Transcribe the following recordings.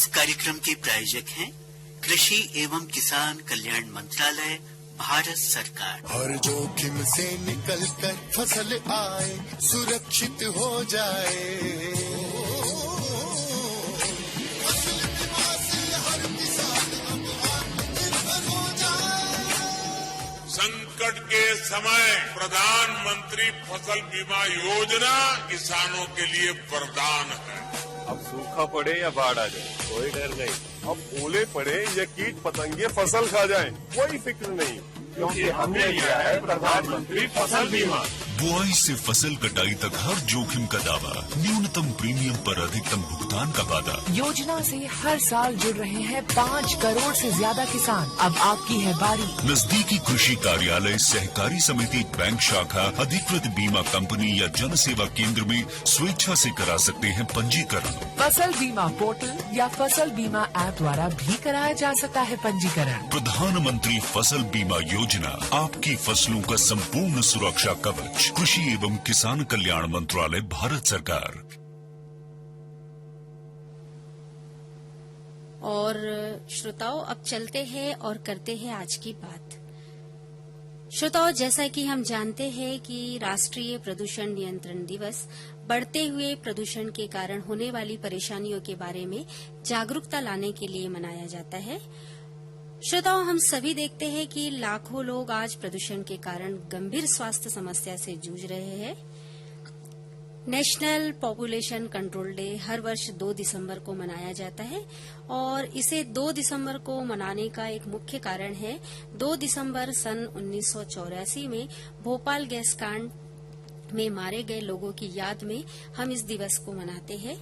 इस कार्यक्रम के प्रायोजक हैं कृषि एवं किसान कल्याण मंत्रालय, भारत सरकार। हर जोखिम से निकल कर फसल आए, सुरक्षित हो जाए, फसल बीमा से हर किसान अब आत्मनिर्भर हो जाए। संकट के समय प्रधानमंत्री फसल बीमा योजना किसानों के लिए वरदान है। अब सूखा पड़े या बाढ़ आ जाए, कोई डर नहीं। अब ओले पड़े या कीट पतंगे फसल खा जाए, कोई फिक्र नहीं, क्योंकि हमने लिया है प्रधानमंत्री फसल बीमा। बुआई से फसल कटाई तक हर जोखिम का दावा, न्यूनतम प्रीमियम पर अधिकतम भुगतान का वादा। योजना से हर साल जुड़ रहे हैं 5 करोड़ से ज्यादा किसान। अब आपकी है बारी। नजदीकी कृषि कार्यालय, सहकारी समिति, बैंक शाखा, अधिकृत बीमा कंपनी या जन सेवा केंद्र में स्वेच्छा से करा सकते हैं पंजीकरण। फसल बीमा पोर्टल या फसल बीमा ऐप द्वारा भी कराया जा सकता है पंजीकरण। प्रधानमंत्री फसल बीमा योजना, आपकी फसलों का संपूर्ण सुरक्षा कवच। कृषि एवं किसान कल्याण मंत्रालय, भारत सरकार। और श्रोताओं, अब चलते हैं और करते हैं आज की बात। श्रोताओं, जैसा कि हम जानते हैं कि राष्ट्रीय प्रदूषण नियंत्रण दिवस बढ़ते हुए प्रदूषण के कारण होने वाली परेशानियों के बारे में जागरूकता लाने के लिए मनाया जाता है। श्रोताओं, हम सभी देखते हैं कि लाखों लोग आज प्रदूषण के कारण गंभीर स्वास्थ्य समस्या से जूझ रहे हैं। नेशनल पॉपुलेशन कंट्रोल डे हर वर्ष 2 दिसंबर को मनाया जाता है और इसे 2 दिसंबर को मनाने का एक मुख्य कारण है 2 दिसंबर सन 1984 में भोपाल गैस कांड में मारे गए लोगों की याद में हम इस दिवस को मनाते हैं।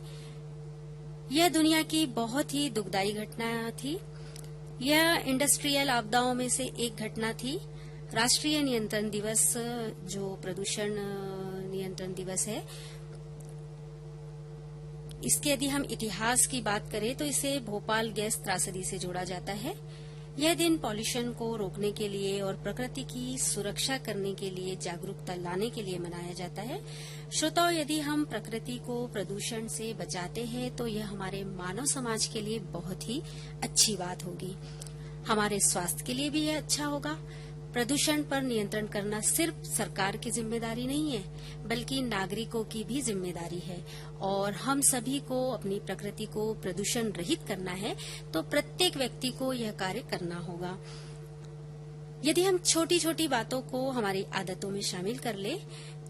यह दुनिया की बहुत ही दुखदायी घटना थी। यह इंडस्ट्रियल आपदाओं में से एक घटना थी। राष्ट्रीय नियंत्रण दिवस, जो प्रदूषण नियंत्रण दिवस है, इसके यदि हम इतिहास की बात करें तो इसे भोपाल गैस त्रासदी से जोड़ा जाता है। यह दिन पॉल्यूशन को रोकने के लिए और प्रकृति की सुरक्षा करने के लिए जागरूकता लाने के लिए मनाया जाता है। श्रोताओं, यदि हम प्रकृति को प्रदूषण से बचाते हैं तो यह हमारे मानव समाज के लिए बहुत ही अच्छी बात होगी। हमारे स्वास्थ्य के लिए भी यह अच्छा होगा। प्रदूषण पर नियंत्रण करना सिर्फ सरकार की जिम्मेदारी नहीं है, बल्कि नागरिकों की भी जिम्मेदारी है और हम सभी को अपनी प्रकृति को प्रदूषण रहित करना है, तो प्रत्येक व्यक्ति को यह कार्य करना होगा। यदि हम छोटी छोटी बातों को हमारी आदतों में शामिल कर ले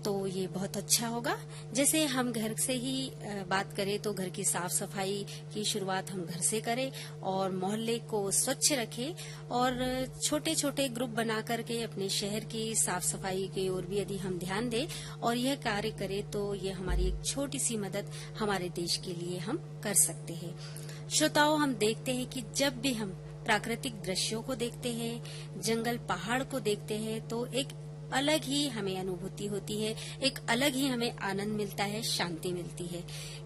तो ये बहुत अच्छा होगा। जैसे हम घर से ही बात करें तो घर की साफ सफाई की शुरुआत हम घर से करें और मोहल्ले को स्वच्छ रखें और छोटे छोटे ग्रुप बना करके अपने शहर की साफ सफाई की ओर भी यदि हम ध्यान दें और यह कार्य करें तो ये हमारी एक छोटी सी मदद हमारे देश के लिए हम कर सकते हैं। श्रोताओं, हम देखते हैं कि जब भी हम प्राकृतिक दृश्यों को देखते हैं, जंगल पहाड़ को देखते हैं, तो एक अलग ही हमें अनुभूति होती है, एक अलग ही हमें आनंद मिलता है, शांति मिलती है।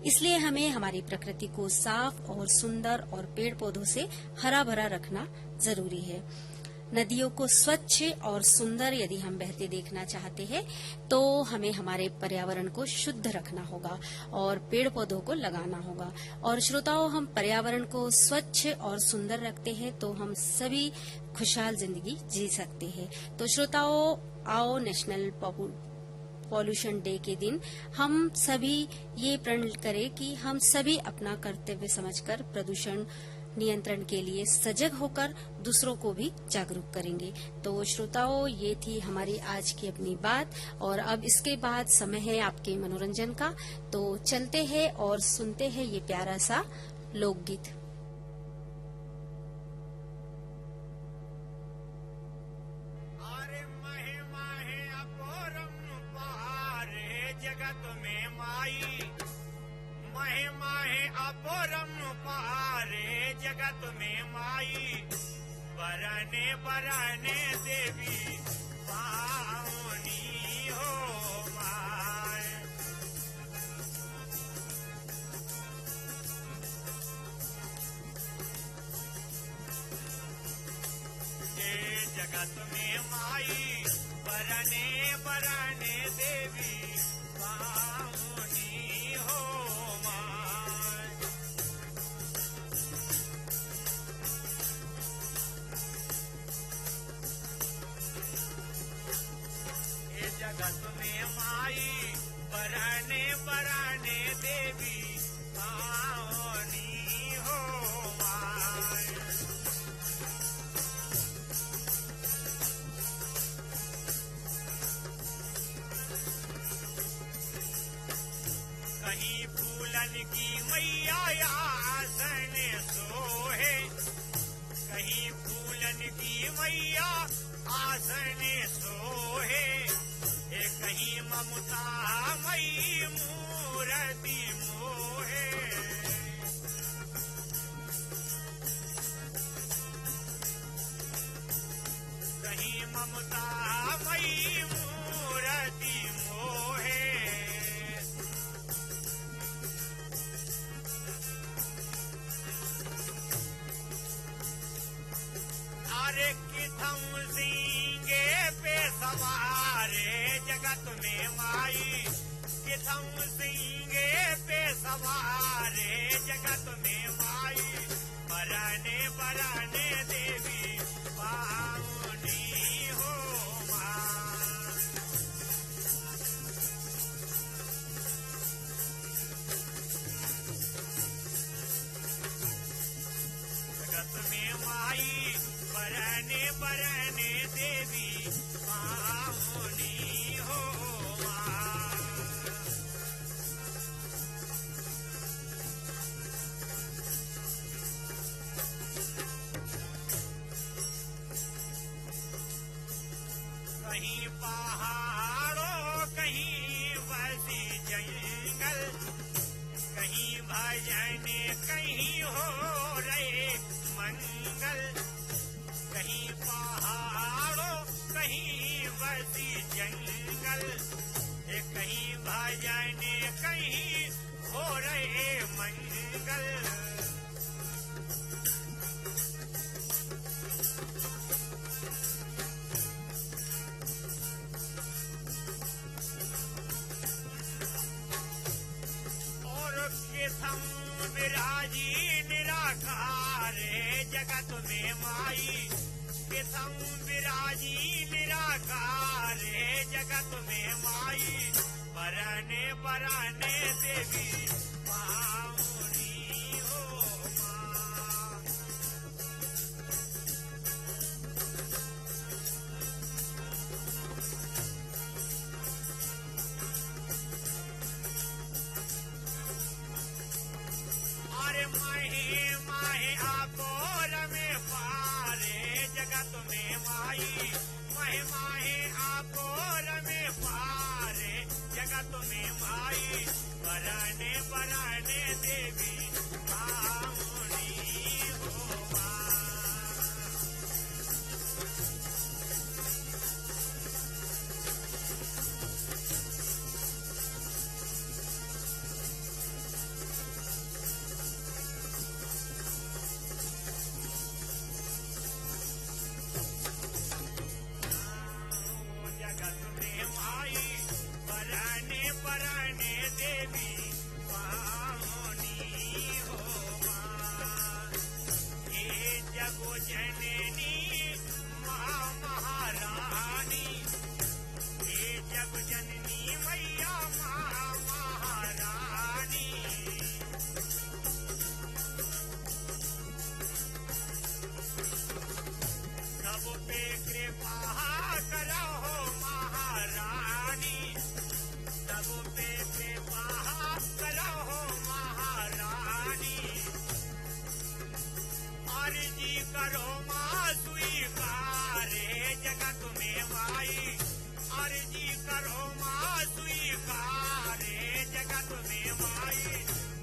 इसलिए हमें हमारी प्रकृति को साफ और सुंदर और पेड़ पौधों से हरा भरा रखना जरूरी है। नदियों को स्वच्छ और सुंदर यदि हम बहते देखना चाहते हैं तो हमें हमारे पर्यावरण को शुद्ध रखना होगा और पेड़ पौधों को लगाना होगा। और श्रोताओं, हम पर्यावरण को स्वच्छ और सुंदर रखते हैं तो हम सभी खुशहाल जिंदगी जी सकते हैं। तो श्रोताओं, आओ नेशनल पॉल्यूशन डे के दिन हम सभी ये प्रण करें कि हम सभी अपना कर्तव्य समझकर प्रदूषण नियंत्रण के लिए सजग होकर दूसरों को भी जागरूक करेंगे। तो श्रोताओं, ये थी हमारी आज की अपनी बात और अब इसके बाद समय है आपके मनोरंजन का। तो चलते हैं और सुनते हैं ये प्यारा सा लोकगीत। जगत में माई महिमा है अपरम पारे, जगत में माई बरने बरने देवी पावनी हो माय। ये जगत में माई बरने बरने देवी पावनी हो माय। राम सिंगे पे सवारे जगत में माई बराने बराने देवी पावनी हो माँ। जगत में माई बराने बराने देवी पावनी हो माँ। कहीं पहाड़ों कहीं वैसी जंगल, कहीं भजने कहीं हो रहे मंगल। कहीं पहाड़ों कहीं वैसी जंगल, कहीं भजने कहीं हो रहे मंगल। हम विराजी निराकार जगत में माई, हम विराजी निराकार जगत में माई बराने बराने देवी पावनी हो माँ। अरे माहे माहे आकोर में पारे जगत में माई, माहे माहे आकोर में पारे जगत में माई बराने बराने देवी पावनी हो माँ। जगत में माई बराने बराने देवी पावनी हो माँ। ये जगो जननी माँ महारानी, ये जग जननी मैया माँ महारानी। सब पे कृपा करो महारानी, सब पे कृपा करो महारानी। अर्जी करो माँ स्वीकार जगत में माई, अर्जी करो माँ स्वीकार जगत में माई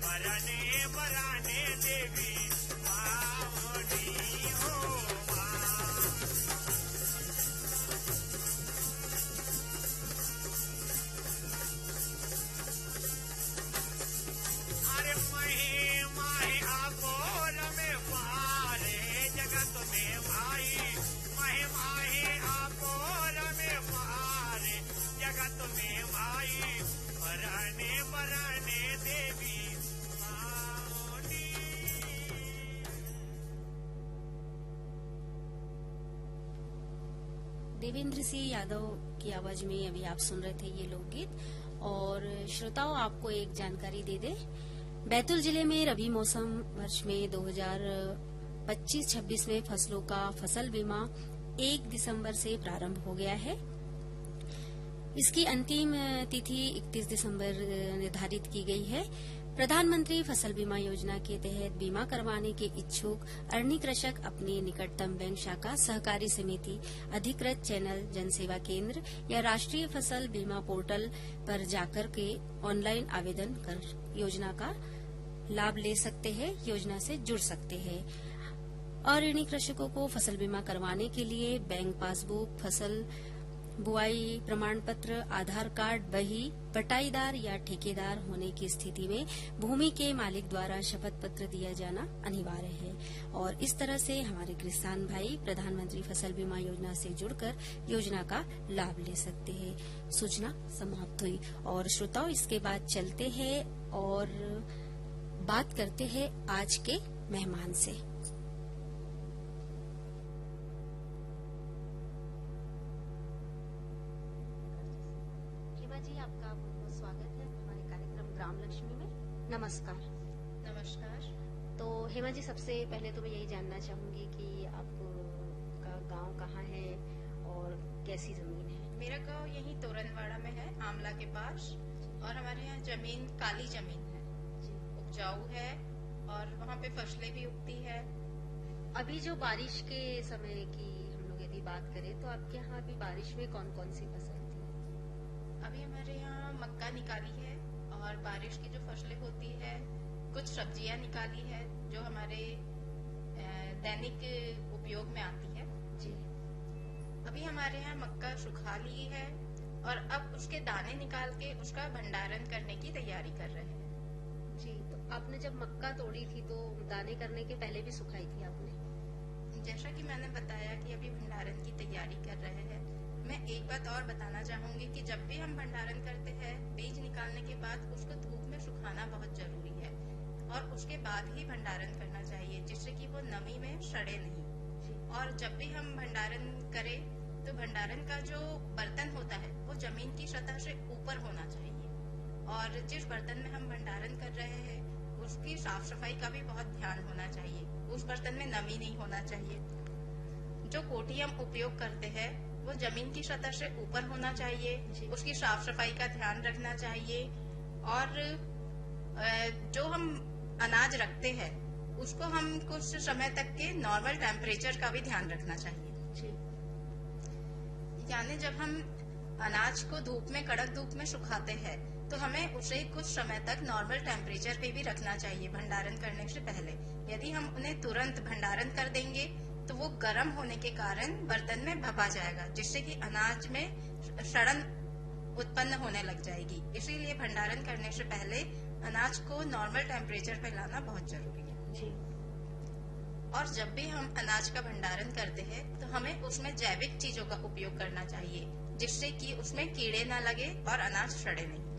बराने बराने देवी पावनी हो माँ। अरे माहे माहे आकोर में पारे जगत में माई, माहे माहे आकोर में पारे जगत में माई बराने बराने देवी पावनी। देवेंद्र सिंह यादव की आवाज में अभी आप सुन रहे थे ये लोकगीत। और श्रोताओं, आपको एक जानकारी दे दे, बैतूल जिले में रबी मौसम वर्ष में 2025-26 में फसलों का फसल बीमा 1 दिसंबर से प्रारंभ हो गया है। इसकी अंतिम तिथि 31 दिसंबर निर्धारित की गई है। प्रधानमंत्री फसल बीमा योजना के तहत बीमा करवाने के इच्छुक अरणी कृषक अपने निकटतम बैंक शाखा, सहकारी समिति, अधिकृत चैनल, जनसेवा केंद्र या राष्ट्रीय फसल बीमा पोर्टल पर जाकर के ऑनलाइन आवेदन कर योजना का लाभ ले सकते हैं, योजना से जुड़ सकते हैं। और ऋणी कृषकों को फसल बीमा करवाने के लिए बैंक पासबुक, फसल बुआई प्रमाण पत्र, आधार कार्ड, बही, बटाईदार या ठेकेदार होने की स्थिति में भूमि के मालिक द्वारा शपथ पत्र दिया जाना अनिवार्य है। और इस तरह से हमारे किसान भाई प्रधानमंत्री फसल बीमा योजना से जुड़कर योजना का लाभ ले सकते हैं। सूचना समाप्त हुई और श्रोताओं, इसके बाद चलते हैं और बात करते हैं आज के मेहमान से। जी, आपका बहुत बहुत स्वागत है हमारे कार्यक्रम ग्राम लक्ष्मी में। नमस्कार। नमस्कार। तो हेमा जी, सबसे पहले तो मैं यही जानना चाहूंगी कि आपका गांव कहाँ है और कैसी जमीन है? मेरा गांव यहीं तोरनवाड़ा में है, आमला के पास। और हमारे यहाँ जमीन काली जमीन है, उपजाऊ है और वहाँ पे फसलें भी उगती है। अभी जो बारिश के समय की हम लोग यदि बात करें तो आपके यहाँ अभी बारिश में कौन कौन सी फसल थी? अभी हमारे यहाँ मक्का निकाली है और बारिश की जो फसलें होती है, कुछ सब्जियां निकाली है जो हमारे दैनिक उपयोग में आती है। जी। अभी हमारे यहाँ मक्का सुखा ली है और अब उसके दाने निकाल के उसका भंडारण करने की तैयारी कर रहे हैं। जी, तो आपने जब मक्का तोड़ी थी तो दाने करने के पहले भी सुखाई थी आपने? जैसा कि मैंने बताया कि अभी भंडारण की तैयारी कर रहे हैं। मैं एक बात और बताना चाहूंगी कि जब भी हम भंडारण करते हैं, बीज निकालने के बाद उसको धूप में सुखाना बहुत जरूरी है और उसके बाद ही भंडारण करना चाहिए, जिससे कि वो नमी में सड़े नहीं। और जब भी हम भंडारण करें तो भंडारण का जो बर्तन होता है वो जमीन की सतह से ऊपर होना चाहिए और जिस बर्तन में हम भंडारण कर रहे हैं उसकी साफ सफाई का भी बहुत ध्यान होना चाहिए। उस बर्तन में नमी नहीं होना चाहिए। जो कोठी हम उपयोग करते हैं वो जमीन की सतह से ऊपर होना चाहिए, उसकी साफ सफाई का ध्यान रखना चाहिए और जो हम अनाज रखते हैं उसको हम कुछ समय तक के नॉर्मल टेम्परेचर का भी ध्यान रखना चाहिए। यानी जब हम अनाज को धूप में, कड़क धूप में सुखाते हैं तो हमें उसे कुछ समय तक नॉर्मल टेम्परेचर पे भी रखना चाहिए भंडारण करने से पहले। यदि हम उन्हें तुरंत भंडारण कर देंगे तो वो गर्म होने के कारण बर्तन में भभा जाएगा, जिससे कि अनाज में सड़न उत्पन्न होने लग जाएगी। इसीलिए भंडारण करने से पहले अनाज को नॉर्मल टेम्परेचर पे लाना बहुत जरूरी है। जी। और जब भी हम अनाज का भंडारण करते हैं तो हमें उसमें जैविक चीजों का उपयोग करना चाहिए, जिससे कि उसमें कीड़े ना लगे और अनाज सड़े नहीं।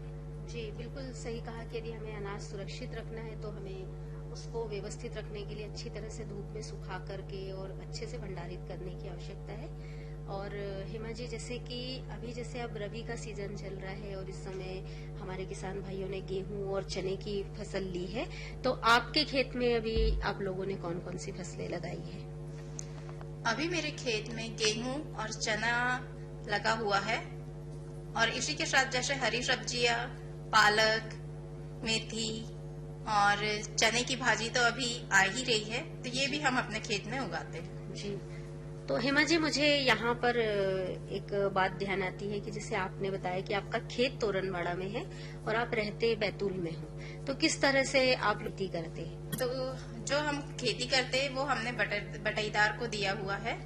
जी, बिल्कुल सही कहा कि यदि हमें अनाज सुरक्षित रखना है तो हमें उसको व्यवस्थित रखने के लिए अच्छी तरह से धूप में सुखा करके और अच्छे से भंडारित करने की आवश्यकता है। और हेमा जी, जैसे कि अभी जैसे अब रबी का सीजन चल रहा है और इस समय हमारे किसान भाइयों ने गेहूं और चने की फसल ली है, तो आपके खेत में अभी आप लोगों ने कौन कौन सी फसलें लगाई है? अभी मेरे खेत में गेहूं और चना लगा हुआ है और इसी के साथ जैसे हरी सब्जियां, पालक, मेथी और चने की भाजी तो अभी आ ही रही है, तो ये भी हम अपने खेत में उगाते हैं। जी। तो हेमा जी, मुझे यहाँ पर एक बात ध्यान आती है कि जैसे आपने बताया कि आपका खेत तोरनवाड़ा में है और आप रहते बैतूल में हो, तो किस तरह से आप खेती करते हैं? तो जो हम खेती करते हैं वो हमने बटाईदार को दिया हुआ है,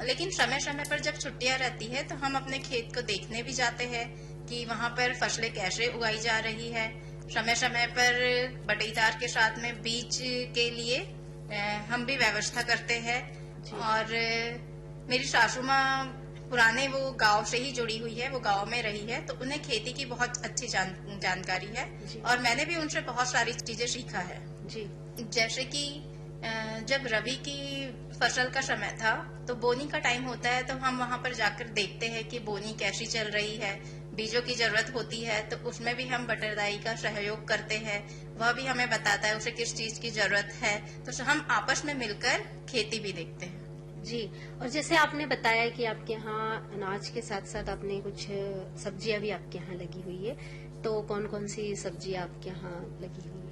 लेकिन समय समय पर जब छुट्टियां रहती है तो हम अपने खेत को देखने भी जाते हैं कि वहाँ पर फसलें कैसे उगाई जा रही है। समय समय पर बटाईदार के साथ में बीज के लिए हम भी व्यवस्था करते हैं। और मेरी सासू माँ पुराने वो गांव से ही जुड़ी हुई है, वो गांव में रही है, तो उन्हें खेती की बहुत अच्छी जानकारी है और मैंने भी उनसे बहुत सारी चीजें सीखा है। जी। जैसे कि जब रबी की फसल का समय था तो बोनी का टाइम होता है, तो हम वहाँ पर जाकर देखते हैं कि बोनी कैसी चल रही है। बीजों की जरूरत होती है तो उसमें भी हम बटरदाई का सहयोग करते हैं, वह भी हमें बताता है उसे किस चीज की जरूरत है, तो हम आपस में मिलकर खेती भी देखते हैं। जी। और जैसे आपने बताया कि आपके यहाँ अनाज के साथ साथ आपने कुछ सब्जियां भी आपके यहाँ लगी हुई है, तो कौन कौन सी सब्जियां आपके यहाँ लगी हुई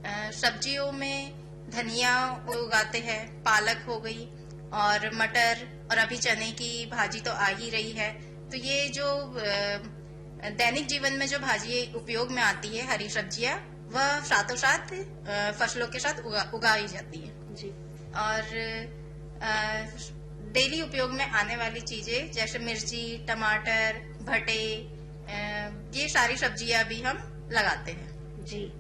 है? सब्जियों में धनिया उगाते हैं, पालक हो गई और मटर, और अभी चने की भाजी तो आ ही रही है। तो ये जो दैनिक जीवन में जो भाजी उपयोग में आती है, हरी सब्जियां, वह साथों साथ फसलों के साथ उगाई जाती है। जी। और डेली उपयोग में आने वाली चीजें जैसे मिर्ची, टमाटर, भटे, ये सारी सब्जियां भी हम लगाते हैं। जी।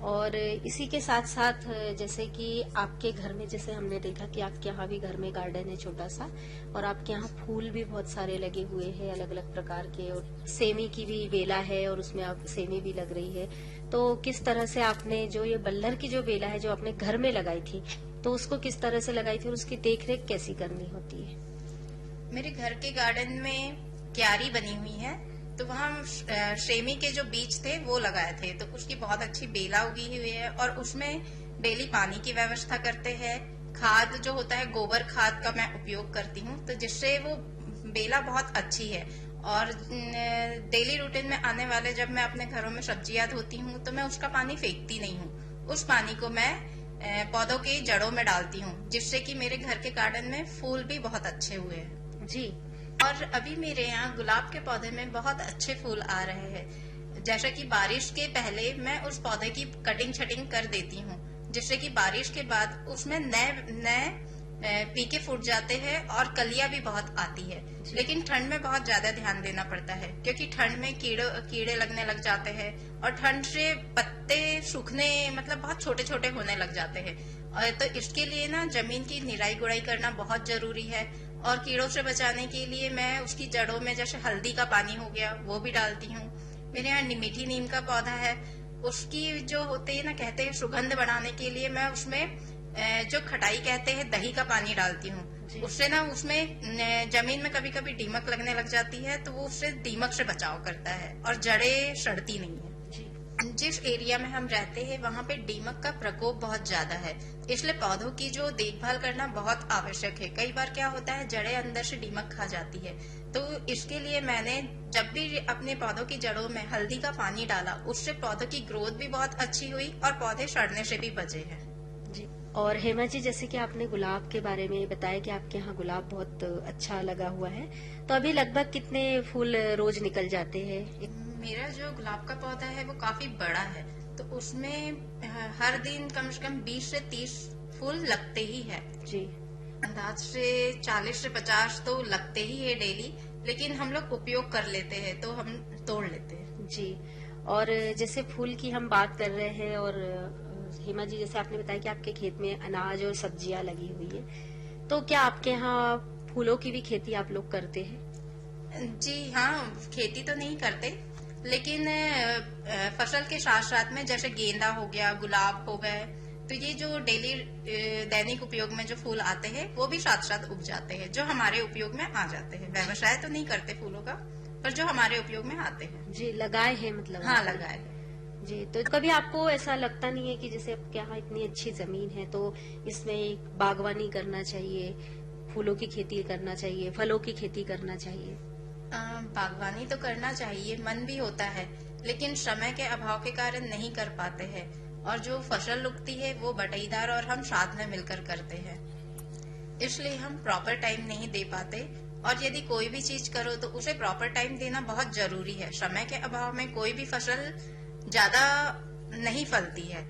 और इसी के साथ साथ जैसे कि आपके घर में, जैसे हमने देखा कि आपके यहाँ भी घर में गार्डन है छोटा सा, और आपके यहाँ फूल भी बहुत सारे लगे हुए हैं अलग अलग प्रकार के, और सेमी की भी बेला है और उसमें आप सेमी भी लग रही है। तो किस तरह से आपने जो ये बल्लर की जो बेला है जो आपने घर में लगाई थी, तो उसको किस तरह से लगाई थी और उसकी देखरेख कैसी करनी होती है? मेरे घर के गार्डन में क्यारी बनी हुई है, तो वहाँ सेमी के जो बीज थे वो लगाए थे, तो उसकी बहुत अच्छी बेला उगी हुई है और उसमें डेली पानी की व्यवस्था करते हैं। खाद जो होता है गोबर खाद का मैं उपयोग करती हूँ, तो जिससे वो बेला बहुत अच्छी है। और डेली रूटीन में आने वाले जब मैं अपने घरों में सब्जियां धोती हूँ तो मैं उसका पानी फेंकती नहीं हूँ, उस पानी को मैं पौधों की जड़ों में डालती हूँ, जिससे कि मेरे घर के गार्डन में फूल भी बहुत अच्छे हुए हैं। जी। और अभी मेरे यहाँ गुलाब के पौधे में बहुत अच्छे फूल आ रहे हैं। जैसे कि बारिश के पहले मैं उस पौधे की कटिंग छटिंग कर देती हूँ, जिससे कि बारिश के बाद उसमें नए पीके फूट जाते हैं और कलियां भी बहुत आती है। लेकिन ठंड में बहुत ज्यादा ध्यान देना पड़ता है, क्योंकि ठंड में कीड़े लगने लग जाते हैं और ठंड से पत्ते सूखने मतलब बहुत छोटे छोटे होने लग जाते हैं। और तो इसके लिए ना जमीन की निराई गुड़ाई करना बहुत जरूरी है। और कीड़ों से बचाने के लिए मैं उसकी जड़ों में जैसे हल्दी का पानी हो गया वो भी डालती हूँ। मेरे यहाँ मीठी नीम का पौधा है, उसकी जो होते है ना कहते हैं सुगंध बढ़ाने के लिए मैं उसमें जो खटाई कहते हैं दही का पानी डालती हूँ। उससे ना उसमें जमीन में कभी कभी दीमक लगने लग जाती है, तो वो उससे दीमक से बचाव करता है और जड़ें सड़ती नहीं है। जिस एरिया में हम रहते हैं वहाँ पे दीमक का प्रकोप बहुत ज्यादा है, इसलिए पौधों की जो देखभाल करना बहुत आवश्यक है। कई बार क्या होता है जड़ें अंदर से दीमक खा जाती है, तो इसके लिए मैंने जब भी अपने पौधों की जड़ों में हल्दी का पानी डाला, उससे पौधों की ग्रोथ भी बहुत अच्छी हुई और पौधे सड़ने से भी बचे हैं। जी। और हेमा जी, जैसे कि आपने गुलाब के बारे में बताया कि आपके यहाँ गुलाब बहुत अच्छा लगा हुआ है, तो अभी लगभग कितने फूल रोज निकल जाते हैं? मेरा जो गुलाब का पौधा है वो काफी बड़ा है, तो उसमें हर दिन कम से कम 20 से 30 फूल लगते ही है। जी। अंदाज से 40 से 50 तो लगते ही है डेली, लेकिन हम लोग उपयोग कर लेते हैं तो हम तोड़ लेते हैं। जी। और जैसे फूल की हम बात कर रहे हैं, और हेमा जी जैसे आपने बताया कि आपके खेत में अनाज और सब्जियां लगी हुई है, तो क्या आपके यहाँ फूलों की भी खेती आप लोग करते हैं? जी हाँ, खेती तो नहीं करते, लेकिन फसल के साथ साथ में जैसे गेंदा हो गया, गुलाब हो गए, तो ये जो डेली दैनिक उपयोग में जो फूल आते हैं वो भी साथ साथ उग जाते हैं, जो हमारे उपयोग में आ जाते हैं। व्यवसाय तो नहीं करते फूलों का, पर जो हमारे उपयोग में आते हैं। जी, लगाए हैं मतलब? हाँ, लगाए हैं। जी। तो कभी आपको ऐसा लगता नहीं है कि जैसे आपके यहाँ इतनी अच्छी जमीन है तो इसमें बागवानी करना चाहिए, फूलों की खेती करना चाहिए, फलों की खेती करना चाहिए? बागवानी तो करना चाहिए, मन भी होता है, लेकिन समय के अभाव के कारण नहीं कर पाते हैं। और जो फसल उगती है वो बटाईदार और हम साथ में मिलकर करते हैं, इसलिए हम प्रॉपर टाइम नहीं दे पाते। और यदि कोई भी चीज करो तो उसे प्रॉपर टाइम देना बहुत जरूरी है। समय के अभाव में कोई भी फसल ज्यादा नहीं फलती है।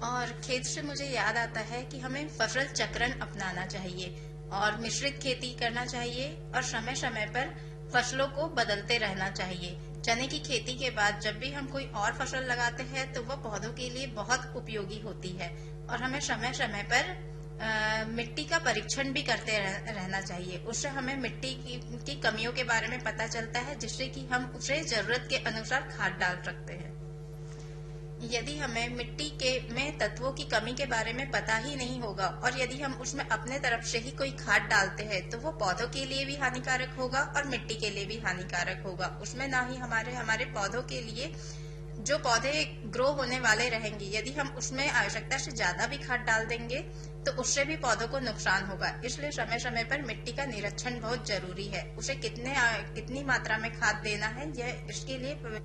और खेत से मुझे याद आता है कि हमें फसल चक्रण अपनाना चाहिए और मिश्रित खेती करना चाहिए, और समय समय पर फसलों को बदलते रहना चाहिए। चने की खेती के बाद जब भी हम कोई और फसल लगाते हैं तो वह पौधों के लिए बहुत उपयोगी होती है। और हमें समय समय पर मिट्टी का परीक्षण भी करते रहना चाहिए। उससे हमें मिट्टी की कमियों के बारे में पता चलता है, जिससे कि हम उसे जरूरत के अनुसार खाद डाल सकते हैं। यदि हमें मिट्टी में तत्वों की कमी के बारे में पता ही नहीं होगा और यदि हम उसमें अपने तरफ से ही कोई खाद डालते हैं तो वो पौधों के लिए भी हानिकारक होगा और मिट्टी के लिए भी हानिकारक होगा। उसमें ना ही हमारे पौधों के लिए जो पौधे ग्रो होने वाले रहेंगे, यदि हम उसमें आवश्यकता से ज्यादा भी खाद डाल देंगे तो उससे भी पौधों को नुकसान होगा। इसलिए समय समय पर मिट्टी का निरीक्षण बहुत जरूरी है। उसे कितनी मात्रा में खाद देना है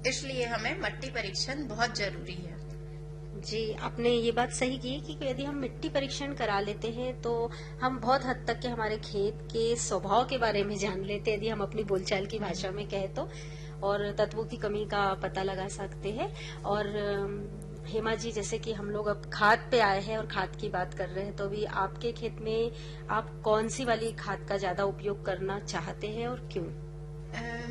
इसलिए हमें मिट्टी परीक्षण बहुत जरूरी है। जी, आपने ये बात सही की कि यदि हम मिट्टी परीक्षण करा लेते हैं तो हम बहुत हद तक के हमारे खेत के स्वभाव के बारे में जान लेते हैं, यदि हम अपनी बोलचाल की भाषा में कहें तो, और तत्वों की कमी का पता लगा सकते हैं। और हेमा जी, जैसे कि हम लोग अब खाद पे आए हैं और खाद की बात कर रहे हैं, तो अभी आपके खेत में आप कौन सी वाली खाद का ज्यादा उपयोग करना चाहते हैं और क्यों?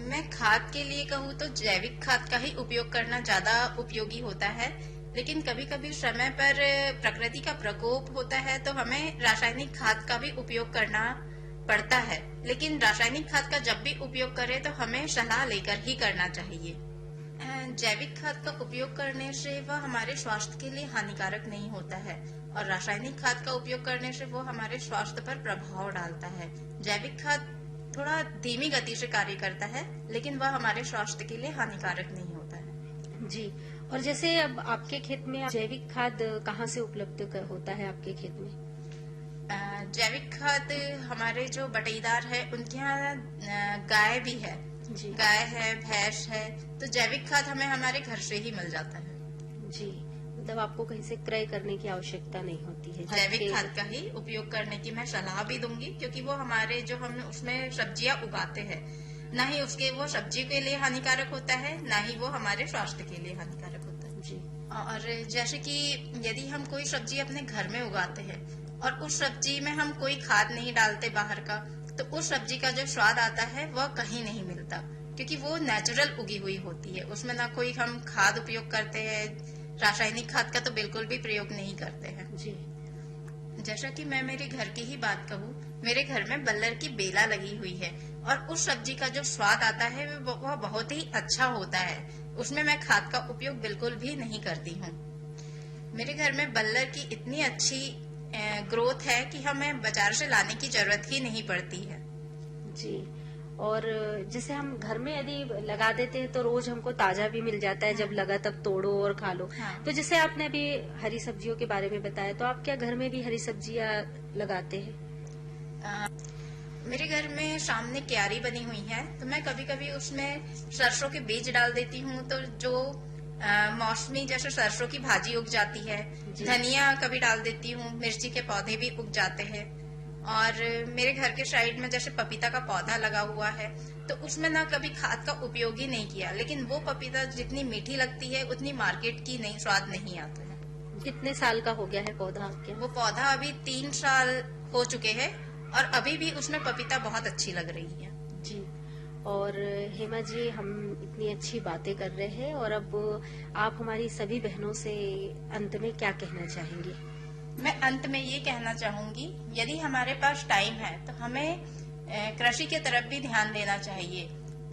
मैं खाद के लिए कहूँ तो जैविक खाद का ही उपयोग करना ज्यादा उपयोगी होता है, लेकिन कभी कभी समय पर प्रकृति का प्रकोप होता है तो हमें रासायनिक खाद का भी उपयोग करना पड़ता है। लेकिन रासायनिक खाद का जब भी उपयोग करें तो हमें सलाह लेकर ही करना चाहिए। जैविक खाद का उपयोग करने से वह हमारे स्वास्थ्य के लिए हानिकारक नहीं होता है और रासायनिक खाद का उपयोग करने से वो हमारे स्वास्थ्य पर प्रभाव डालता है। जैविक खाद थोड़ा धीमी गति से कार्य करता है, लेकिन वह हमारे स्वास्थ्य के लिए हानिकारक नहीं होता है। जी, और जैसे अब आपके खेत में जैविक खाद कहाँ से उपलब्ध होता है आपके खेत में? जैविक खाद हमारे जो बटेदार है उनके यहाँ गाय भी है, जी, गाय है, भैंस है, तो जैविक खाद हमें हमारे घर से ही मिल जाता है। जी, मतलब आपको कहीं से क्रय करने की आवश्यकता नहीं होती है। जैविक खाद का ही उपयोग करने की मैं सलाह भी दूंगी, क्योंकि वो हमारे जो हम उसमें सब्जियां उगाते हैं, ना ही उसके वो सब्जी के लिए हानिकारक होता है, ना ही वो हमारे स्वास्थ्य के लिए हानिकारक होता है। जी, और जैसे कि यदि हम कोई सब्जी अपने घर में उगाते हैं और उस सब्जी में हम कोई खाद नहीं डालते बाहर का, तो उस सब्जी का जो स्वाद आता है वह कहीं नहीं मिलता, क्योंकि वो नेचुरल उगी हुई होती है। उसमें ना कोई हम खाद उपयोग करते हैं, रासायनिक खाद का तो बिल्कुल भी प्रयोग नहीं करते हैं। जी, जैसा कि मैं मेरे घर की ही बात कहूँ, मेरे घर में बल्लर की बेला लगी हुई है और उस सब्जी का जो स्वाद आता है वह बहुत ही अच्छा होता है। उसमें मैं खाद का उपयोग बिल्कुल भी नहीं करती हूँ। मेरे घर में बल्लर की इतनी अच्छी ग्रोथ है कि हमें बाजार से लाने की जरूरत ही नहीं पड़ती है। जी, और जैसे हम घर में यदि लगा देते हैं तो रोज हमको ताजा भी मिल जाता है, जब लगा तब तोड़ो और खा लो। हाँ। तो जैसे आपने अभी हरी सब्जियों के बारे में बताया, तो आप क्या घर में भी हरी सब्जियां लगाते हैं? मेरे घर में सामने क्यारी बनी हुई है, तो मैं कभी कभी उसमें सरसों के बीज डाल देती हूँ, तो जो मौसमी जैसे सरसों की भाजी उग जाती है। धनिया कभी डाल देती हूँ, मिर्ची के पौधे भी उग जाते हैं। और मेरे घर के साइड में जैसे पपीता का पौधा लगा हुआ है, तो उसमें ना कभी खाद का उपयोग ही नहीं किया, लेकिन वो पपीता जितनी मीठी लगती है उतनी मार्केट की नहीं स्वाद नहीं आता है। कितने साल का हो गया है पौधा आपके? वो पौधा अभी 3 साल हो चुके हैं और अभी भी उसमें पपीता बहुत अच्छी लग रही है। जी, और हेमा जी, हम इतनी अच्छी बातें कर रहे हैं और अब आप हमारी सभी बहनों से अंत में क्या कहना चाहेंगे? मैं अंत में ये कहना चाहूंगी, यदि हमारे पास टाइम है तो हमें कृषि के तरफ भी ध्यान देना चाहिए,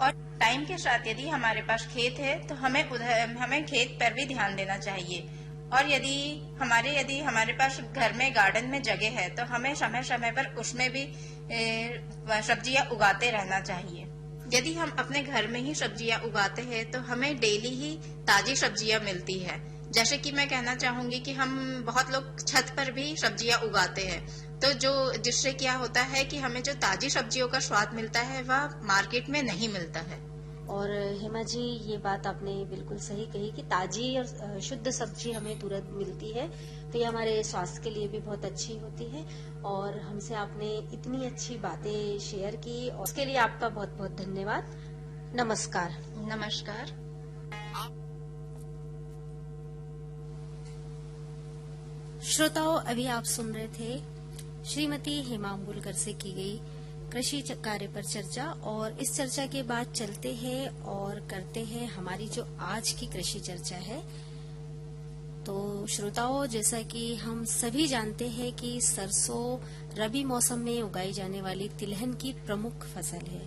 और टाइम के साथ यदि हमारे पास खेत है तो हमें खेत पर भी ध्यान देना चाहिए। और यदि हमारे पास घर में गार्डन में जगह है तो हमें समय समय पर उसमें भी सब्जियां उगाते रहना चाहिए। यदि हम अपने घर में ही सब्जियां उगाते हैं तो हमें डेली ही ताजी सब्जियां मिलती है। जैसे कि मैं कहना चाहूंगी कि हम बहुत लोग छत पर भी सब्जियां उगाते हैं, तो जिससे क्या होता है कि हमें जो ताजी सब्जियों का स्वाद मिलता है वह मार्केट में नहीं मिलता है। और हेमा जी, ये बात आपने बिल्कुल सही कही कि ताजी और शुद्ध सब्जी हमें तुरंत मिलती है, तो ये हमारे स्वास्थ्य के लिए भी बहुत अच्छी होती है। और हमसे आपने इतनी अच्छी बातें शेयर की, और उसके लिए आपका बहुत बहुत धन्यवाद। नमस्कार। नमस्कार। श्रोताओं, अभी आप सुन रहे थे श्रीमती हेमा अम्बुलकर से की गई कृषि कार्य पर चर्चा, और इस चर्चा के बाद चलते हैं और करते हैं हमारी जो आज की कृषि चर्चा है। तो श्रोताओं, जैसा कि हम सभी जानते हैं कि सरसों रबी मौसम में उगाई जाने वाली तिलहन की प्रमुख फसल है।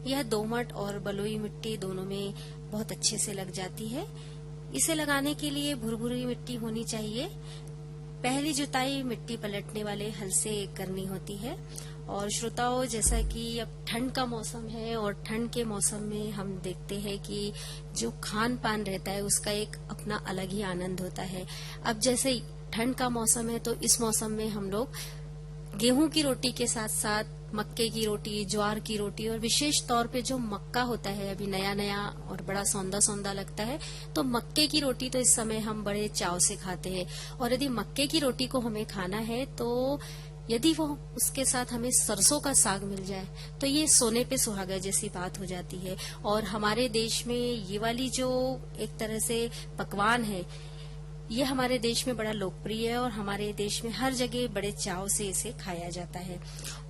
यह दोमट और बलुई मिट्टी दोनों में बहुत अच्छे से लग जाती है। इसे लगाने के लिए भुरभुरी मिट्टी होनी चाहिए। पहली जुताई मिट्टी पलटने वाले हल से करनी होती है। और श्रोताओं, जैसा कि अब ठंड का मौसम है और ठंड के मौसम में हम देखते हैं कि जो खान पान रहता है उसका एक अपना अलग ही आनंद होता है। अब जैसे ठंड का मौसम है तो इस मौसम में हम लोग गेहूं की रोटी के साथ साथ मक्के की रोटी, ज्वार की रोटी, और विशेष तौर पे जो मक्का होता है अभी नया नया और बड़ा सौंदा सौंदा लगता है, तो मक्के की रोटी तो इस समय हम बड़े चाव से खाते हैं। और यदि मक्के की रोटी को हमें खाना है तो यदि वो उसके साथ हमें सरसों का साग मिल जाए तो ये सोने पे सुहागा जैसी बात हो जाती है। और हमारे देश में ये वाली जो एक तरह से पकवान है, ये हमारे देश में बड़ा लोकप्रिय है और हमारे देश में हर जगह बड़े चाव से इसे खाया जाता है।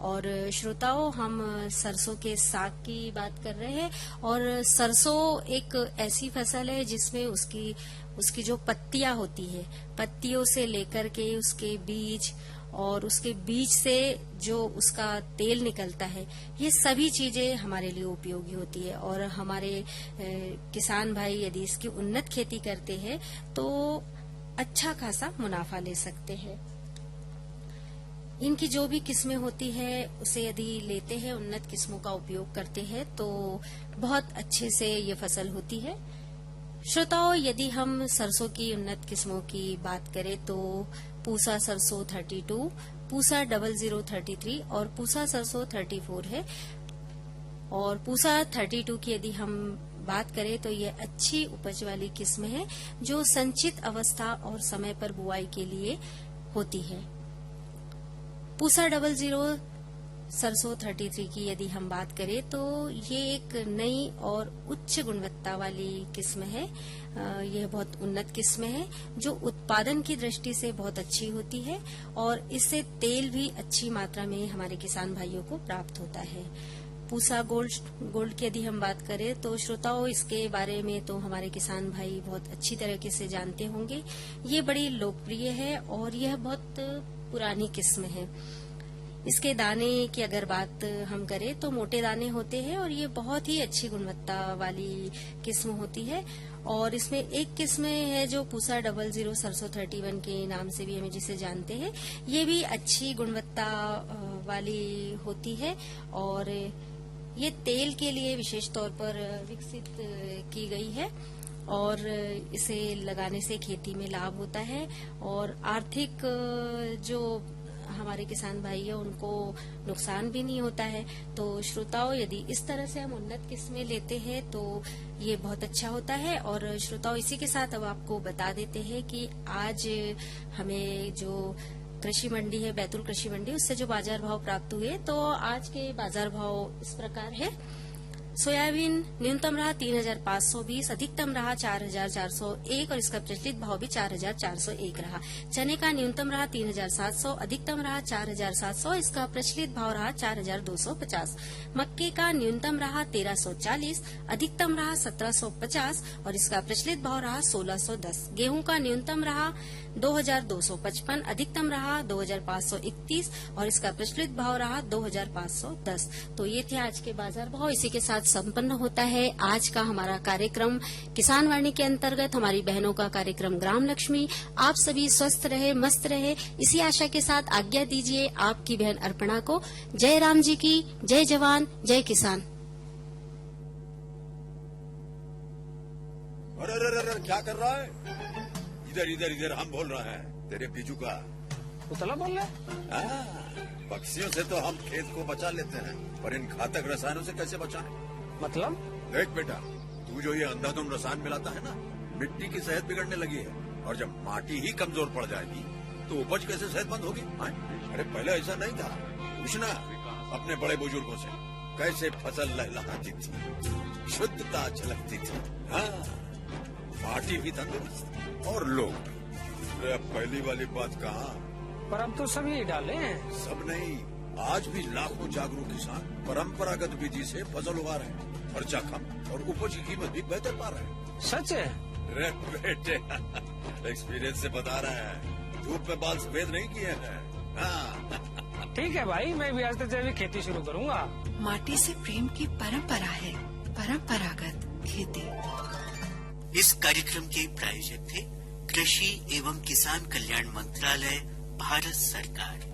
और श्रोताओं, हम सरसों के साग की बात कर रहे हैं और सरसों एक ऐसी फसल है जिसमें उसकी जो पत्तियां होती है, पत्तियों से लेकर के उसके बीज और उसके बीज से जो उसका तेल निकलता है, ये सभी चीजें हमारे लिए उपयोगी होती है। और हमारे किसान भाई यदि इसकी उन्नत खेती करते हैं तो अच्छा खासा मुनाफा ले सकते हैं। इनकी जो भी किस्में होती है उसे यदि लेते हैं, उन्नत किस्मों का उपयोग करते हैं तो बहुत अच्छे से ये फसल होती है। श्रोताओं, यदि हम सरसों की उन्नत किस्मों की बात करें तो पूसा सरसों 32, पूसा 0033 और पूसा सरसों 34 है। और पूसा 32 की यदि हम बात करें तो ये अच्छी उपज वाली किस्म है जो संचित अवस्था और समय पर बुआई के लिए होती है। पूसा 00 सरसों 33 की यदि हम बात करें तो ये एक नई और उच्च गुणवत्ता वाली किस्म है। यह बहुत उन्नत किस्म है जो उत्पादन की दृष्टि से बहुत अच्छी होती है और इससे तेल भी अच्छी मात्रा में हमारे किसान भाइयों को प्राप्त होता है। पूसा गोल्ड की यदि हम बात करें तो श्रोताओं, इसके बारे में तो हमारे किसान भाई बहुत अच्छी तरीके से जानते होंगे। ये बड़ी लोकप्रिय है और यह बहुत पुरानी किस्म है। इसके दाने की अगर बात हम करें तो मोटे दाने होते हैं और ये बहुत ही अच्छी गुणवत्ता वाली किस्म होती है। और इसमें एक किस्म है जो पूसा 00 सरसों 31 के नाम से भी हमें जिसे जानते हैं, ये भी अच्छी गुणवत्ता वाली होती है और ये तेल के लिए विशेष तौर पर विकसित की गई है और इसे लगाने से खेती में लाभ होता है और आर्थिक जो हमारे किसान भाई है उनको नुकसान भी नहीं होता है। तो श्रोताओं, यदि इस तरह से हम उन्नत किस्में लेते हैं तो ये बहुत अच्छा होता है। और श्रोताओं, इसी के साथ अब आपको बता देते हैं कि आज हमें जो कृषि मंडी है, बैतूल कृषि मंडी, उससे जो बाजार भाव प्राप्त हुए तो आज के बाजार भाव इस प्रकार है। सोयाबीन न्यूनतम रहा 3520, अधिकतम रहा 4401 और इसका प्रचलित भाव भी 4401 रहा। चने का न्यूनतम रहा 3700, अधिकतम रहा 4700, इसका प्रचलित भाव रहा 4250। मक्के का न्यूनतम रहा 1340, अधिकतम रहा 1750 और इसका प्रचलित भाव रहा 1610। गेहूं का न्यूनतम रहा 2255, अधिकतम रहा 2531 और इसका प्रचलित भाव रहा 2510। तो ये थे आज के बाजार भाव। इसी के साथ संपन्न होता है आज का हमारा कार्यक्रम किसान वाणी के अंतर्गत हमारी बहनों का कार्यक्रम ग्राम लक्ष्मी। आप सभी स्वस्थ रहे, मस्त रहे, इसी आशा के साथ आज्ञा दीजिए आपकी बहन अर्पणा को। जय राम जी की, जय जवान, जय किसान। अरे क्या कर रहा है? इधर इधर इधर हम बोल रहे हैं तेरे बीजू का। उतला बोल रहा है? पक्षियों से तो हम खेत को बचा लेते हैं, पर इन घातक रसायनों से कैसे बचाएं? मतलब? देख बेटा, तू जो ये अंधाधुंध रसायन मिलाता है ना, मिट्टी की सेहत बिगड़ने लगी है और जब माटी ही कमजोर पड़ जाएगी तो उपज कैसे सेहतमंद होगी? अरे पहले ऐसा नहीं था। पूछना अपने बड़े बुजुर्गों से, कैसे फसल लहलहाती थी, शुद्धता झलकती थी। हाँ, माटी भी तंदुरुस्त और लोग भी। अब पहली वाली बात कहाँ? पर अब तो सभी डाले हैं। सब नहीं, आज भी लाखों जागरूक किसान परंपरागत विधि से फसल उगा रहे हैं, खर्चा कम और उपज की कीमत भी बेहतर पा रहे हैं। सच है? रे बेटे, एक्सपीरियंस से बता रहा है, धूप में बाल सफेद नहीं किए हैं। हाँ। ठीक है भाई, मैं भी आज से जैविक खेती शुरू करूंगा। माटी से प्रेम की परंपरा है, परंपरागत खेती। इस कार्यक्रम के प्रायोजक थे कृषि एवं किसान कल्याण मंत्रालय, भारत सरकार।